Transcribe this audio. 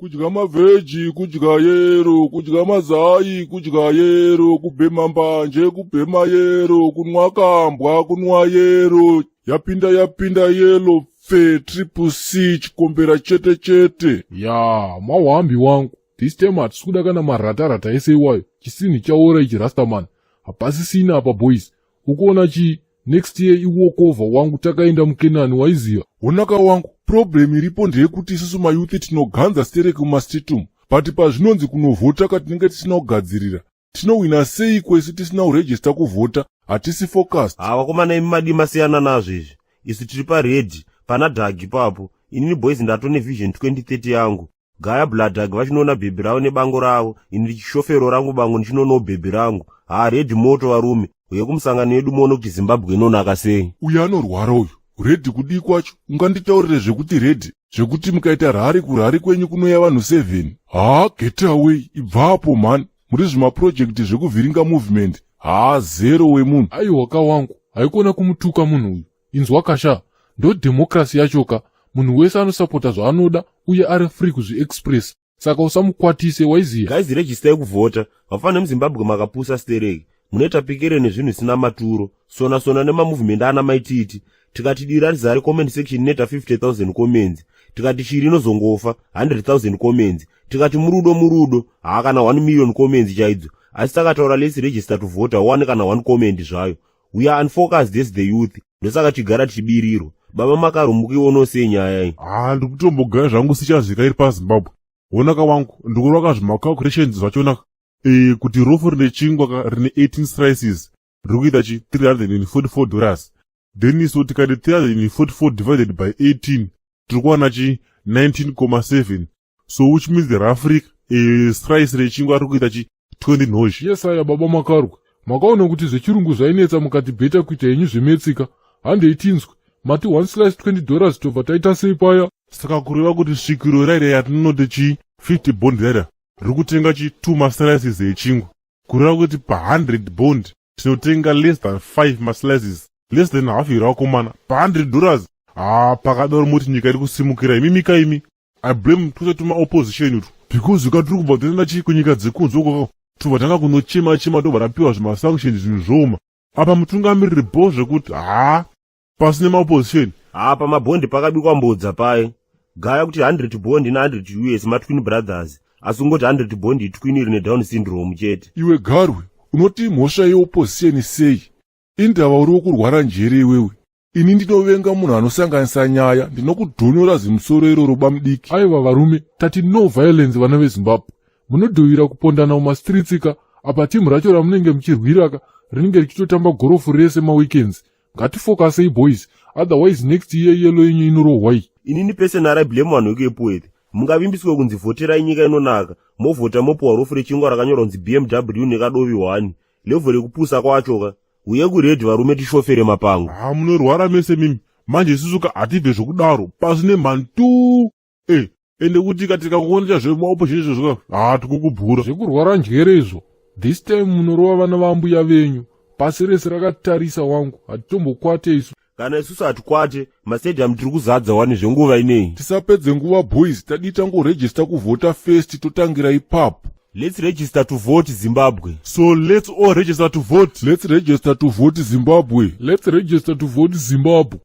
kudya mavheji, kudya yero, kudya mazai, kudya yero, kubhema mbanje, kubhema yero, kunwa kambwa, kunwa yero, yapinda yelo, fe, triple C, chikombera chete chete. Ya, mawambi wangu. This time hatisuda kana marata ese iwayo. Chisini chaora ichi Rastaman. Hapasisina hapa boys. Ukuona chi, next year i-walk over wangu takaenda mkenani waiziya. Onaka wangu, problem iripo ndeyekuti isusu mayuthi tinoganza stereki mumastatum. But pazvinonzi kunovhota katinenge tisina kugadzirira. Tinowina sei kwesi tisina kurejista kuvhota, hatisi focused. Vakomana imi madi masiyana nazvo izvi. Isu tiri paredhi, pana dhagi papo. Inini boys ndatone vision 2030 yangu. Gaya Bloodhag vachinoona bhebhi ravo nebango ravo, ini chishofero rangu bango ndichinoona bhebhi rangu. Redhi moto varume, uye kumusangano yedu muone kuti Zimbabwe inonaka sei. Uye anorwara uyu, redhi kudii kwacho, unganditaurire zvekuti redhi, zvekuti mukaita rari kurari kwenyu kunouya vanhu 7. Get away, ibvapo man, muri zvimaprojekti zvekuvhiringa movement. Zero wemunhu. Aiwa kawangu, haikona kumutuka munhu uyu. Inzwa kasha, ndo demokrasi yachoka. Munhu wese anosapota zvaanoda uye ari free kuzvi-express. Saka usamukwatise waiziya. Guys, registai kuvhota. Vafana muZimbabwe makapusa stereki. Munoita pikere nezvinhu zvisina maturo. Sona nemamovement ana maititi. Tikati dira rizari comment section neta 50,000 comments. Tikati shiri inozongofa 100,000 comments. Tikati murudo kana 1 million comments chaidzo. Asi takataura let's register to vote 1 kana 1 comment zvayo. We are unfocused as the youth. Ndosaka chigara tichibiriro. Baba makarumbuki unosei nyaya iyi. Ndikutombogara zvangu sichazvika iri paZimbabwe. Onaka wangu, ndikurwaka zvimacalculations zvachonaka. Kuti rofu rine chingwa rine 18 slices, rikuita chi $344. Then iso tikati 344 divided by 18, turikuwana chi 19.7. So which means the roughly slice rechingwa rikuita chi 20 nhoshi. Yes, aya baba makarwa. Makaona kuti zvechirungu zvainetsa mukati beta kuita yenyu zvemetsika. Hande itinzwe. Mati 1 slice $20 tobva taita sei paya. Saka kureva kuti svikiro raida yatinoti chi 50 bond raida rikutenga chi 2 maslices echingwa. Kureva kuti pa 100 bond tinotenga less than 5 maslices, less than half irakomana pa $100. Pakadaro moti nyika iri kusimukira imimika imi. I blame tose tuma opposition utu, because ukatiri kubva toenda chi kunyika dzekunze uko tobva tanga kunochema tobva tapiwa zvimasanctions zvinhu zvouma. Apa mutungamiriri bo zvekuti pasine maopposition. Pamabondi pakabikwa Mbodza paye. Gaya kuti 100 bondi na 100 US matwin brothers. Asungoti 100 bondi twin rine Down syndrome chete. Iwe Garwe, unoti mhosva yeopposition sei? Indava uri kurwara njere iwewe. Ini ndinovenga munhu anosanganisa nyaya, ndinokudhonyora zimusoro iroro bamudiki. Aiva varume, tati no violence vana veZimbabwe. Munodhowira kupondana mumastritsika, apa timu racho ramunenge muchirwiraka rinenge richitotamba gorofu rese maweekends. Ngatifocusei boys, otherwise next year yelo yenyu inorohwai. Inini personally blame vanhu vekuepuwete. Mungavimbiswe kunzi vhoterai nyika inonaka, movhota mopuwa rofu rechingwa rakanyorwa kunzi BMW nekadovi 1. Level rekupusa kwachoka. Uye kuredhi varume tishofere mapango. Munorwara mese mimi. Manje isusuka hatibve zvokudaro, pasine mhantu. Ende kuti katika kuonesa zvemaopposition zvoka, tikukubvura. Zvekurwara njere izvo. This time munorova vana vambuya venyu. Pasi rese rakatarisa wangu, hatitombokwate isu. Kana isusu hatikwate, mastadium tiri kuzadza wani zvenguva inei. Tisapedze nguva boys, tadi tangoregister kuvhota first totangira ipapo. Let's register to vote Zimbabwe. So let's all register to vote. Let's register to vote Zimbabwe. Let's register to vote Zimbabwe.